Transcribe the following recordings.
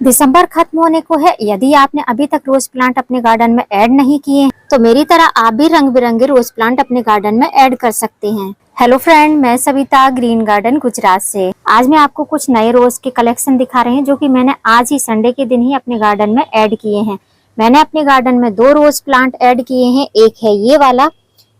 दिसंबर खत्म होने को है। यदि आपने अभी तक रोज प्लांट अपने गार्डन में ऐड नहीं किए तो मेरी तरह आप भी रंग बिरंगे रोज प्लांट अपने गार्डन में ऐड कर सकते हैं। हेलो फ्रेंड, मैं सविता ग्रीन गार्डन गुजरात से। आज मैं आपको कुछ नए रोज के कलेक्शन दिखा रहे हैं जो कि मैंने आज ही संडे के दिन ही अपने गार्डन में ऐड किए हैं। मैंने अपने गार्डन में 2 रोज प्लांट ऐड किए हैं। एक है ये वाला,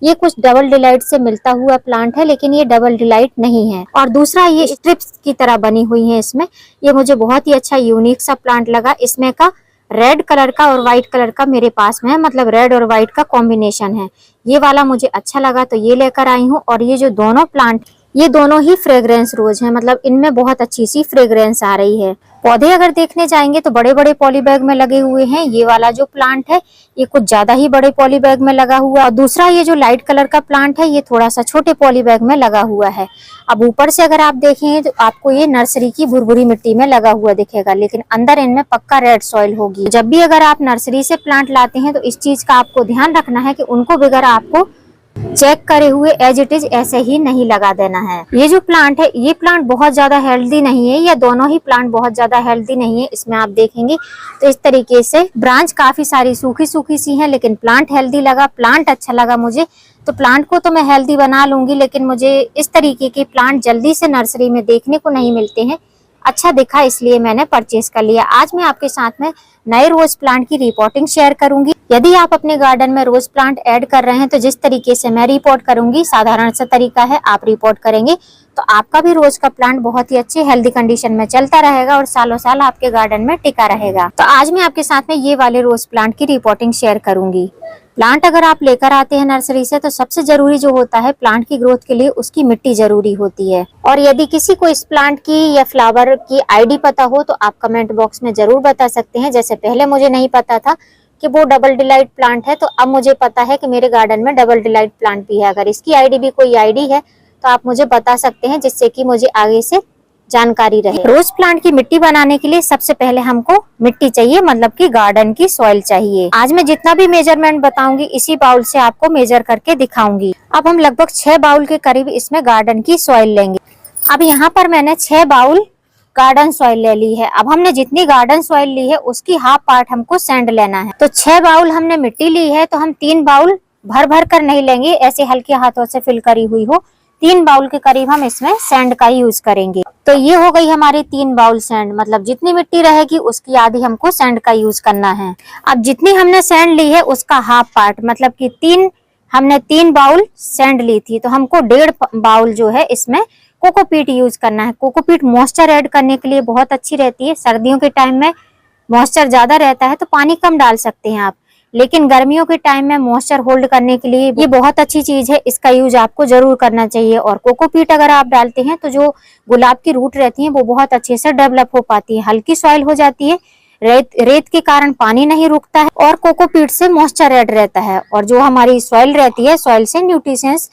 ये कुछ डबल डिलाइट से मिलता हुआ प्लांट है, लेकिन ये डबल डिलाइट नहीं है। और दूसरा ये स्ट्रिप्स की तरह बनी हुई है इसमें। ये मुझे बहुत ही अच्छा यूनिक सा प्लांट लगा। इसमें का रेड कलर का और व्हाइट कलर का मेरे पास में है, मतलब रेड और व्हाइट का कॉम्बिनेशन है। ये वाला मुझे अच्छा लगा तो ये लेकर आई हूँ। और ये जो दोनों प्लांट, ये दोनों ही फ्रेग्रेंस रोज है, मतलब इनमें बहुत अच्छी सी फ्रेग्रेंस आ रही है। पौधे अगर देखने जाएंगे तो बड़े बड़े पॉली बैग में लगे हुए हैं। ये वाला जो प्लांट है ये कुछ ज्यादा ही बड़े पॉली बैग में लगा हुआ है। और दूसरा ये जो लाइट कलर का प्लांट है ये थोड़ा सा छोटे पॉली बैग में लगा हुआ है। अब ऊपर से अगर आप देखें तो आपको ये नर्सरी की भुरभुरी मिट्टी में लगा हुआ दिखेगा, लेकिन अंदर इनमें पक्का रेड सॉइल होगी। जब भी अगर आप नर्सरी से प्लांट लाते हैं तो इस चीज का आपको ध्यान रखना है कि उनको बगैर आपको चेक करे हुए एज इट इज ऐसे ही नहीं लगा देना है। ये जो प्लांट है ये प्लांट बहुत ज्यादा हेल्दी नहीं है, या दोनों ही प्लांट बहुत ज्यादा हेल्दी नहीं है। इसमें आप देखेंगे तो इस तरीके से ब्रांच काफी सारी सूखी सूखी सी है, लेकिन प्लांट हेल्दी लगा, प्लांट अच्छा लगा मुझे। तो प्लांट को तो मैं हेल्दी बना लूंगी, लेकिन मुझे इस तरीके के प्लांट जल्दी से नर्सरी में देखने को नहीं मिलते हैं। अच्छा दिखा इसलिए मैंने परचेज कर लिया। आज मैं आपके साथ में नए रोज प्लांट की रिपोर्टिंग शेयर करूंगी। यदि आप अपने गार्डन में रोज प्लांट ऐड कर रहे हैं तो जिस तरीके से मैं रिपोर्ट करूंगी, साधारण सा तरीका है, आप रिपोर्ट करेंगे तो आपका भी रोज का प्लांट बहुत ही अच्छे हेल्दी कंडीशन में चलता रहेगा और सालों साल आपके गार्डन में टिका रहेगा। तो आज मैं आपके साथ में ये वाले रोज प्लांट की रिपोर्टिंग शेयर करूंगी। प्लांट अगर आप लेकर आते हैं नर्सरी से तो सबसे जरूरी जो होता है प्लांट की ग्रोथ के लिए उसकी मिट्टी जरूरी होती है। और यदि किसी को इस प्लांट की या फ्लावर की आईडी पता हो तो आप कमेंट बॉक्स में जरूर बता सकते हैं। जैसे पहले मुझे नहीं पता था कि वो डबल डिलाइट प्लांट है, तो अब मुझे पता है कि मेरे गार्डन में डबल डिलाइट प्लांट भी है। अगर इसकी आईडी भी कोई आईडी है तो आप मुझे बता सकते हैं, जिससे कि मुझे आगे से जानकारी रहे। रोज प्लांट की मिट्टी बनाने के लिए सबसे पहले हमको मिट्टी चाहिए, मतलब कि गार्डन की सॉइल चाहिए। आज मैं जितना भी मेजरमेंट बताऊंगी इसी बाउल से आपको मेजर करके दिखाऊंगी। अब हम लगभग 6 बाउल के करीब इसमें गार्डन की सॉइल लेंगे। अब यहाँ पर मैंने 6 बाउल गार्डन सॉइल ले ली है। अब हमने जितनी गार्डन सॉइल ली है उसकी हाफ पार्ट हमको सैंड लेना है। तो 6 बाउल हमने मिट्टी ली है तो हम 3 बाउल भर भर कर नहीं लेंगे, ऐसे हल्के हाथों से फिल करी हुई हो। 3 बाउल के करीब हम इसमें सैंड का यूज करेंगे। तो ये हो गई हमारी 3 बाउल सैंड, मतलब जितनी मिट्टी रहेगी उसकी आधी हमको सैंड का यूज करना है। अब जितनी हमने सैंड ली है उसका हाफ पार्ट, मतलब कि हमने 3 बाउल सैंड ली थी तो हमको 1.5 बाउल जो है इसमें कोकोपीट यूज करना है। कोकोपीट मॉइस्चर ऐड करने के लिए बहुत अच्छी रहती है। सर्दियों के टाइम में मॉइस्चर ज्यादा रहता है तो पानी कम डाल सकते हैं आप, लेकिन गर्मियों के टाइम में मॉइस्चर होल्ड करने के लिए ये बहुत अच्छी चीज है। इसका यूज आपको जरूर करना चाहिए। और कोकोपीट अगर आप डालते हैं तो जो गुलाब की रूट रहती है वो बहुत अच्छे से डेवलप हो पाती है। हल्की सॉइल हो जाती है, रेत के कारण पानी नहीं रुकता है और कोकोपीट से मॉइस्चर ऐड रहता है। और जो हमारी सॉइल रहती है, सॉइल से न्यूट्रिशंस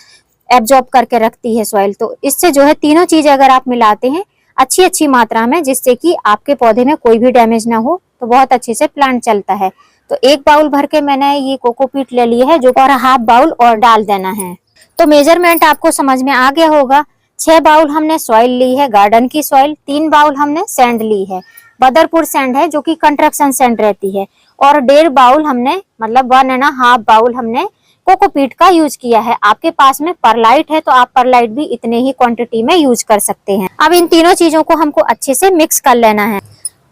एब्जॉर्ब करके रखती है सॉइल। तो इससे जो है तीनों चीजें अगर आप मिलाते हैं अच्छी मात्रा में, जिससे कि आपके पौधे में कोई भी डैमेज ना हो, तो बहुत अच्छे से प्लांट चलता है। तो 1 बाउल भर के मैंने ये कोकोपीट ले लिए है, जो और हाफ बाउल और डाल देना है। तो मेजरमेंट आपको समझ में आ गया होगा। 6 बाउल हमने सॉइल ली है, गार्डन की सॉइल। 3 बाउल हमने सैंड ली है, बदरपुर सैंड है जो कि कंस्ट्रक्शन सैंड रहती है। और 1.5 बाउल हमने, मतलब 1.5 बाउल हमने कोकोपीट का यूज किया है। आपके पास में परलाइट है तो आप परलाइट भी इतने ही क्वांटिटी में यूज कर सकते हैं। अब इन तीनों चीजों को हमको अच्छे से मिक्स कर लेना है।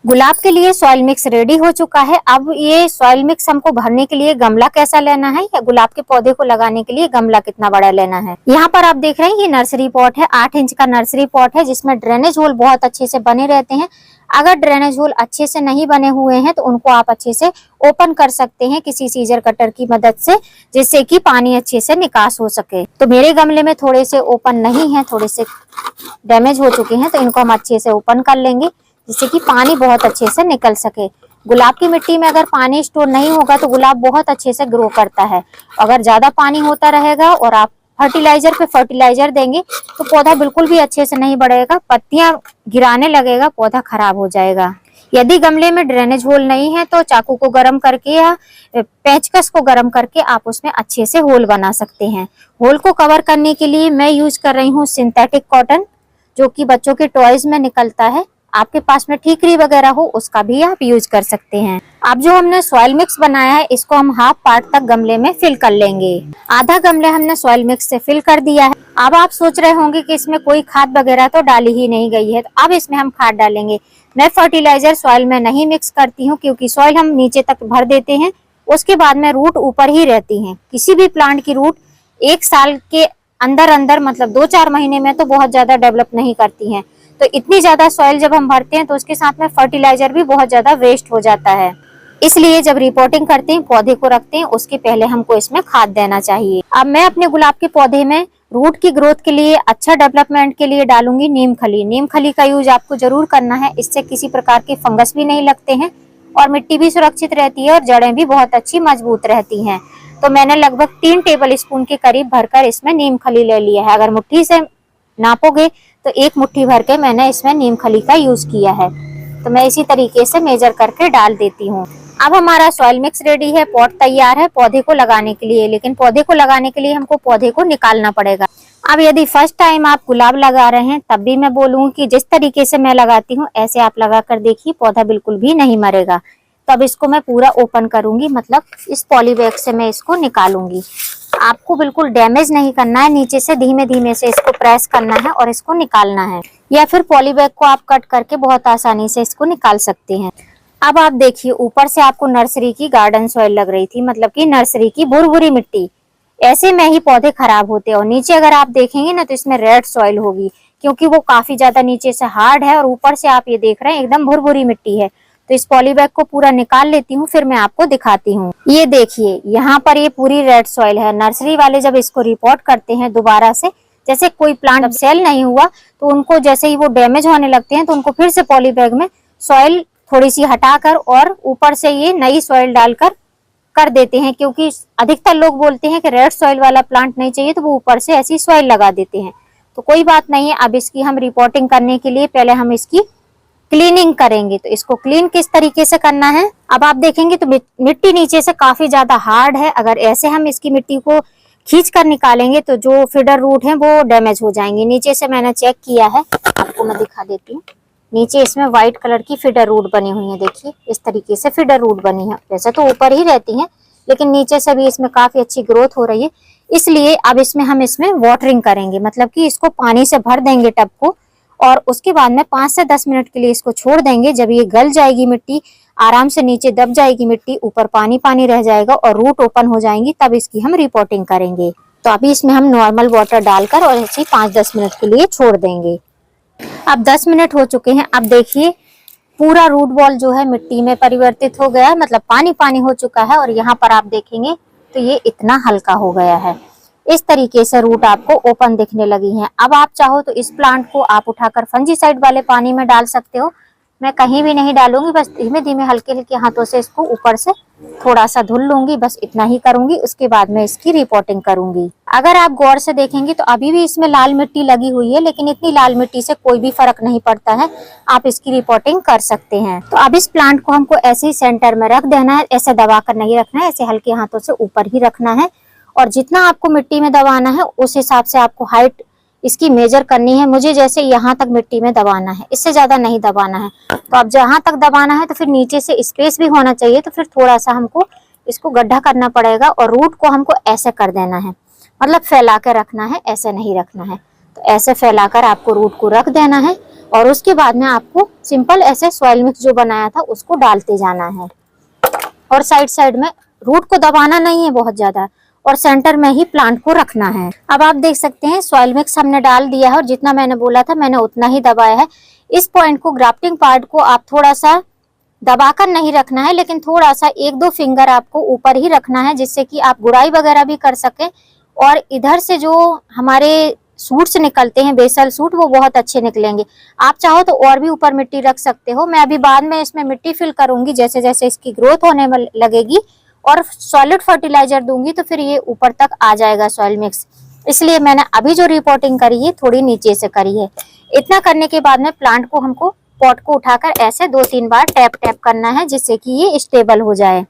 गुलाब के लिए सॉइल मिक्स रेडी हो चुका है। अब ये सॉइल मिक्स हमको भरने के लिए गमला कैसा लेना है, या गुलाब के पौधे को लगाने के लिए गमला कितना बड़ा लेना है। यहाँ पर आप देख रहे हैं ये नर्सरी पॉट है, 8 इंच का नर्सरी पॉट है, जिसमें ड्रेनेज होल बहुत अच्छे से बने रहते हैं। अगर ड्रेनेज होल अच्छे से नहीं बने हुए हैं तो उनको आप अच्छे से ओपन कर सकते हैं किसी सीजर कटर की मदद से, जिससे कि पानी अच्छे से निकास हो सके। तो मेरे गमले में थोड़े से ओपन नहीं है, थोड़े से डैमेज हो चुके हैं, तो इनको हम अच्छे से ओपन कर लेंगे जिससे कि पानी बहुत अच्छे से निकल सके। गुलाब की मिट्टी में अगर पानी स्टोर नहीं होगा तो गुलाब बहुत अच्छे से ग्रो करता है। अगर ज्यादा पानी होता रहेगा और आप फर्टिलाइजर पे फर्टिलाइजर देंगे तो पौधा बिल्कुल भी अच्छे से नहीं बढ़ेगा, पत्तियां गिराने लगेगा, पौधा खराब हो जाएगा। यदि गमले में ड्रेनेज होल नहीं है तो चाकू को गर्म करके या पेचकस को गर्म करके आप उसमें अच्छे से होल बना सकते हैं। होल को कवर करने के लिए मैं यूज कर रही हूँ सिंथेटिक कॉटन, जो कि बच्चों के टॉयज में निकलता है। आपके पास में ठीकरी वगैरह हो उसका भी आप यूज कर सकते हैं। अब जो हमने सॉइल मिक्स बनाया है इसको हम हाफ पार्ट तक गमले में फिल कर लेंगे। आधा गमले हमने सॉइल मिक्स से फिल कर दिया है। अब आप सोच रहे होंगे कि इसमें कोई खाद वगैरह तो डाली ही नहीं गई है, तो अब इसमें हम खाद डालेंगे। मैं फर्टिलाइजर सॉइल में नहीं मिक्स करती हूँ, क्योंकि सॉइल हम नीचे तक भर देते हैं, उसके बाद में रूट ऊपर ही रहती हैं। किसी भी प्लांट की रूट 1 साल के अंदर अंदर मतलब 2-4 महीने में तो बहुत ज्यादा डेवलप नहीं करती हैं। तो इतनी ज्यादा सॉइल जब हम भरते हैं तो उसके साथ में फर्टिलाइजर भी बहुत ज्यादा वेस्ट हो जाता है। इसलिए जब रिपोर्टिंग करते हैं, पौधे को रखते हैं, उसके पहले हमको इसमें खाद देना चाहिए। अब मैं अपने गुलाब के पौधे में रूट की ग्रोथ के लिए, अच्छा डेवलपमेंट के लिए डालूंगी नीम खली। नीम खली का यूज आपको जरूर करना है, इससे किसी प्रकार के फंगस भी नहीं लगते हैं और मिट्टी भी सुरक्षित रहती है और जड़ें भी बहुत अच्छी मजबूत रहती हैं। तो मैंने लगभग 3 टेबल स्पून के करीब भरकर इसमें नीम खली ले लिया है। अगर मुट्ठी से नापोगे तो 1 मुट्ठी भर के मैंने इसमें नीम खली का यूज किया है। तो मैं इसी तरीके से मेजर करके डाल देती हूँ। अब हमारा सॉइल मिक्स रेडी है, पॉट तैयार है पौधे को लगाने के लिए। लेकिन पौधे को लगाने के लिए हमको पौधे को निकालना पड़ेगा। अब यदि फर्स्ट टाइम आप गुलाब लगा रहे हैं तब भी मैं बोलूँगी कि जिस तरीके से मैं लगाती हूँ ऐसे आप लगा कर देखिए, पौधा बिल्कुल भी नहीं मरेगा। तब इसको मैं पूरा ओपन करूंगी, मतलब इस पॉली बैग से मैं इसको निकालूंगी। आपको बिल्कुल डैमेज नहीं करना है, नीचे से धीमे धीमे से इसको प्रेस करना है और इसको निकालना है, या फिर पॉली बैग को आप कट करके बहुत आसानी से इसको निकाल सकते हैं। अब आप देखिए, ऊपर से आपको नर्सरी की गार्डन सॉइल लग रही थी, मतलब कि नर्सरी की भुरभुरी मिट्टी। ऐसे में ही पौधे खराब होते हैं। और नीचे अगर आप देखेंगे ना तो इसमें रेड सॉइल होगी, क्योंकि वो काफी ज्यादा नीचे से हार्ड है और ऊपर से आप ये देख रहे हैं एकदम भुरभुरी मिट्टी है। तो इस पॉली बैग को पूरा निकाल लेती हूँ, फिर मैं आपको दिखाती हूँ। ये देखिए यहाँ पर ये पूरी रेड सॉइल है। नर्सरी वाले जब इसको रिपोर्ट करते हैं दोबारा से, जैसे कोई प्लांट सेल नहीं हुआ तो उनको जैसे ही वो डैमेज होने लगते हैं तो उनको फिर से पॉली बैग में सॉइल थोड़ी सी हटाकर और ऊपर से ये नई सॉइल डालकर कर देते हैं। क्योंकि अधिकतर लोग बोलते हैं कि रेड सॉइल वाला प्लांट नहीं चाहिए, तो वो ऊपर से ऐसी सॉइल लगा देते हैं। तो कोई बात नहीं है। अब इसकी हम रिपोर्टिंग करने के लिए पहले हम इसकी क्लीनिंग करेंगे। तो इसको क्लीन किस तरीके से करना है अब आप देखेंगे। तो मिट्टी नीचे से काफी ज्यादा हार्ड है। अगर ऐसे हम इसकी मिट्टी को खींच कर निकालेंगे तो जो फीडर रूट है वो डैमेज हो जाएंगे। नीचे से मैंने चेक किया है, आपको मैं दिखा देती हूँ। नीचे इसमें व्हाइट कलर की फीडर रूट बनी हुई है। देखिए इस तरीके से फीडर रूट बनी है। वैसे तो ऊपर ही रहती है, लेकिन नीचे से भी इसमें काफी अच्छी ग्रोथ हो रही है। इसलिए अब इसमें हम इसमें वाटरिंग करेंगे, मतलब कि इसको पानी से भर देंगे टब को, और उसके बाद में 5 से 10 मिनट के लिए इसको छोड़ देंगे। जब ये गल जाएगी मिट्टी, आराम से नीचे दब जाएगी मिट्टी, ऊपर पानी पानी रह जाएगा और रूट ओपन हो जाएंगी, तब इसकी हम रिपोर्टिंग करेंगे। तो अभी इसमें हम नॉर्मल वाटर डालकर और ऐसे 5-10 मिनट के लिए छोड़ देंगे। अब 10 मिनट हो चुके हैं। अब देखिए पूरा रूट बॉल जो है मिट्टी में परिवर्तित हो गया है, मतलब पानी पानी हो चुका है। और यहाँ पर आप देखेंगे तो ये इतना हल्का हो गया है। इस तरीके से रूट आपको ओपन दिखने लगी हैं। अब आप चाहो तो इस प्लांट को आप उठाकर फंजीसाइड वाले पानी में डाल सकते हो। मैं कहीं भी नहीं डालूंगी, बस धीमे धीमे हल्के हल्के हाथों से इसको ऊपर से थोड़ा सा धुल लूंगी, बस इतना ही करूंगी। उसके बाद में इसकी रिपोर्टिंग करूंगी। अगर आप गौर से देखेंगे तो अभी भी इसमें लाल मिट्टी लगी हुई है, लेकिन इतनी लाल मिट्टी से कोई भी फर्क नहीं पड़ता है, आप इसकी रिपोर्टिंग कर सकते हैं। तो अब इस प्लांट को हमको ऐसे ही सेंटर में रख देना है। ऐसे दबा कर नहीं रखना है, ऐसे हल्के हाथों से ऊपर ही रखना है। और जितना आपको मिट्टी में दबाना है उस हिसाब से आपको हाइट इसकी मेजर करनी है। मुझे जैसे यहाँ तक मिट्टी में दबाना है, इससे ज्यादा नहीं दबाना है। तो अब जहाँ तक दबाना है तो फिर नीचे से स्पेस भी होना चाहिए, तो फिर थोड़ा सा हमको इसको गड्ढा करना पड़ेगा। और रूट को हमको ऐसे कर देना है, मतलब फैला कर रखना है, ऐसे नहीं रखना है। तो ऐसे फैलाकर आपको रूट को रख देना है। और उसके बाद में आपको सिंपल ऐसे सॉइल मिक्स जो बनाया था उसको डालते जाना है। और साइड साइड में रूट को दबाना नहीं है बहुत ज्यादा, और सेंटर में ही प्लांट को रखना है। अब आप देख सकते हैं सॉइल मिक्स हमने डाल दिया है और जितना मैंने बोला था मैंने उतना ही दबाया है। इस पॉइंट को, ग्राफ्टिंग पार्ट को आप थोड़ा सा दबाकर नहीं रखना है, लेकिन थोड़ा सा 1-2 फिंगर आपको ऊपर ही रखना है, जिससे कि आप गुड़ाई वगैरह भी कर सकें। और इधर से जो हमारे सूट्स निकलते हैं, बेसल सूट, वो बहुत अच्छे निकलेंगे। आप चाहो तो और भी ऊपर मिट्टी रख सकते हो। मैं अभी बाद में इसमें मिट्टी फिल करूंगी, जैसे जैसे इसकी ग्रोथ होने लगेगी और सॉलिड फर्टिलाइजर दूंगी तो फिर ये ऊपर तक आ जाएगा सॉइल मिक्स। इसलिए मैंने अभी जो रिपोर्टिंग करी है थोड़ी नीचे से करी है। इतना करने के बाद में प्लांट को हमको पॉट को उठाकर ऐसे 2-3 बार टैप टैप करना है, जिससे कि ये स्टेबल हो जाए।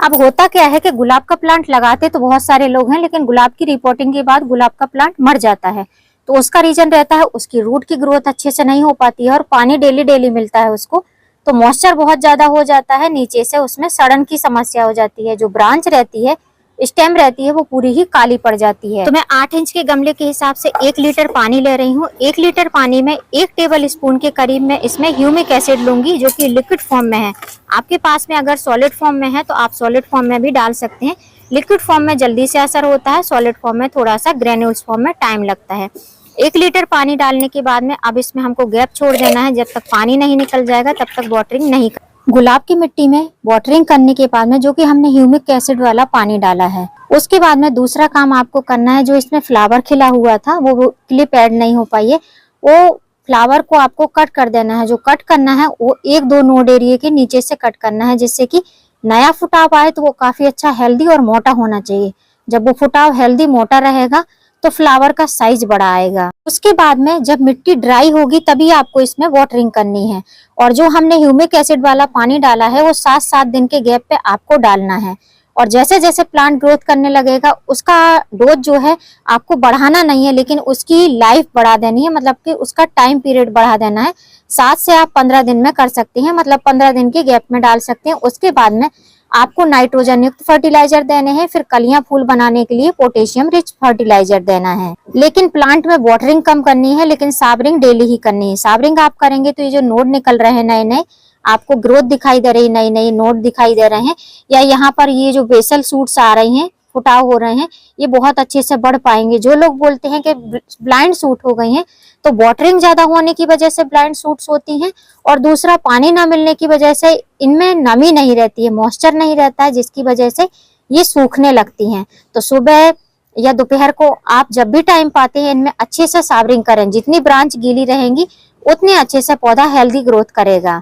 अब होता क्या है कि गुलाब का प्लांट लगाते तो बहुत सारे लोग हैं, लेकिन गुलाब की रिपोर्टिंग के बाद गुलाब का प्लांट मर जाता है। तो उसका रीजन रहता है उसकी रूट की ग्रोथ अच्छे से नहीं हो पाती है, और पानी डेली डेली मिलता है उसको, तो मॉइस्चर बहुत ज्यादा हो जाता है, नीचे से उसमें सड़न की समस्या हो जाती है। जो ब्रांच रहती है, स्टेम रहती है, वो पूरी ही काली पड़ जाती है। तो मैं 8 इंच के गमले के हिसाब से 1 लीटर पानी ले रही हूँ। 1 लीटर पानी में 1 टेबल स्पून के करीब मैं इसमें ह्यूमिक एसिड लूंगी, जो कि लिक्विड फॉर्म में है। आपके पास में अगर सॉलिड फॉर्म में है तो आप सॉलिड फॉर्म में भी डाल सकते हैं। लिक्विड फॉर्म में जल्दी से असर होता है, सॉलिड फॉर्म में थोड़ा सा ग्रेन्यूल्स फॉर्म में टाइम लगता है। 1 लीटर पानी डालने के बाद में अब इसमें हमको गैप छोड़ देना है। जब तक पानी नहीं निकल जाएगा तब तक वाटरिंग नहीं कर। गुलाब की मिट्टी में वाटरिंग करने के बाद में जो कि हमने ह्यूमिक एसिड वाला पानी डाला है, उसके बाद में दूसरा काम आपको करना है। जो इसमें फ्लावर खिला हुआ था वो क्लिप ऐड नहीं हो पाई है, वो फ्लावर को आपको कट कर देना है। जो कट करना है वो 1-2 नोड एरिया के नीचे से कट करना है, जिससे कि नया फुटाव आए तो वो काफी अच्छा हेल्दी और मोटा होना चाहिए। जब वो फुटाव हेल्दी मोटा रहेगा तो फ्लावर का साइज बड़ा आएगा। उसके बाद में जब मिट्टी ड्राई होगी तभी आपको इसमें वाटरिंग करनी है। और जो हमने ह्यूमिक एसिड वाला पानी डाला है वो 7-7 दिन के गैप पे आपको डालना है। और जैसे जैसे प्लांट ग्रोथ करने लगेगा उसका डोज जो है आपको बढ़ाना नहीं है, लेकिन उसकी लाइफ बढ़ा देनी है, मतलब कि उसका टाइम पीरियड बढ़ा देना है। 7 से आप 15 दिन में कर सकते हैं, मतलब 15 दिन के गैप में डाल सकते हैं। उसके बाद में आपको नाइट्रोजन युक्त फर्टिलाइजर देने हैं, फिर कलियां फूल बनाने के लिए पोटेशियम रिच फर्टिलाइजर देना है। लेकिन प्लांट में वाटरिंग कम करनी है, लेकिन साबरिंग डेली ही करनी है। साबरिंग आप करेंगे तो ये जो नोड निकल रहे हैं नए नए, आपको ग्रोथ दिखाई दे रही, नई नई नोड दिखाई दे रहे हैं, या यहाँ पर ये जो बेसल सूट्स आ रही हैं, फुटाव हो रहे हैं, ये बहुत अच्छे से बढ़ पाएंगे। जो लोग बोलते हैं कि ब्लाइंड सूट हो गई हैं, तो वाटरिंग ज्यादा होने की वजह से ब्लाइंड सूट्स होती हैं, और दूसरा पानी ना मिलने की वजह से इनमें नमी नहीं रहती है, मॉइस्चर नहीं रहता है, जिसकी वजह से ये सूखने लगती हैं। तो सुबह या दोपहर को आप जब भी टाइम पाते हैं इनमें अच्छे से साबरिंग करें। जितनी ब्रांच गीली रहेंगी उतने अच्छे से पौधा हेल्दी ग्रोथ करेगा।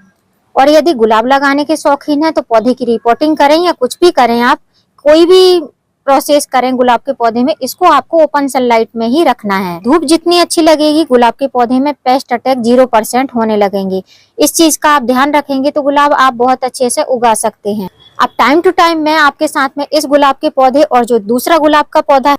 और यदि गुलाब लगाने के शौकीन है तो पौधे की रिपोर्टिंग करें या कुछ भी करें, आप कोई भी प्रोसेस करें गुलाब के पौधे में, इसको आपको ओपन सनलाइट में ही रखना है। धूप जितनी अच्छी लगेगी गुलाब के पौधे में पेस्ट अटैक 0% होने लगेंगे। इस चीज का आप ध्यान रखेंगे तो गुलाब आप बहुत अच्छे से उगा सकते हैं। अब टाइम टू टाइम मैं आपके साथ में इस गुलाब के पौधे और जो दूसरा गुलाब का पौधा,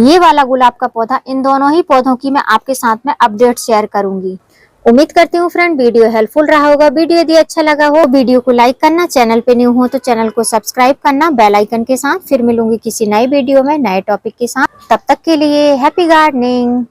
ये वाला गुलाब का पौधा, इन दोनों ही पौधों की मैं आपके साथ में अपडेट शेयर करूंगी। उम्मीद करती हूँ फ्रेंड वीडियो हेल्पफुल रहा होगा। वीडियो यदि अच्छा लगा हो वीडियो को लाइक करना, चैनल पे न्यू हो तो चैनल को सब्सक्राइब करना बेल आइकन के साथ। फिर मिलूंगी किसी नई वीडियो में नए टॉपिक के साथ। तब तक के लिए हैप्पी गार्डनिंग।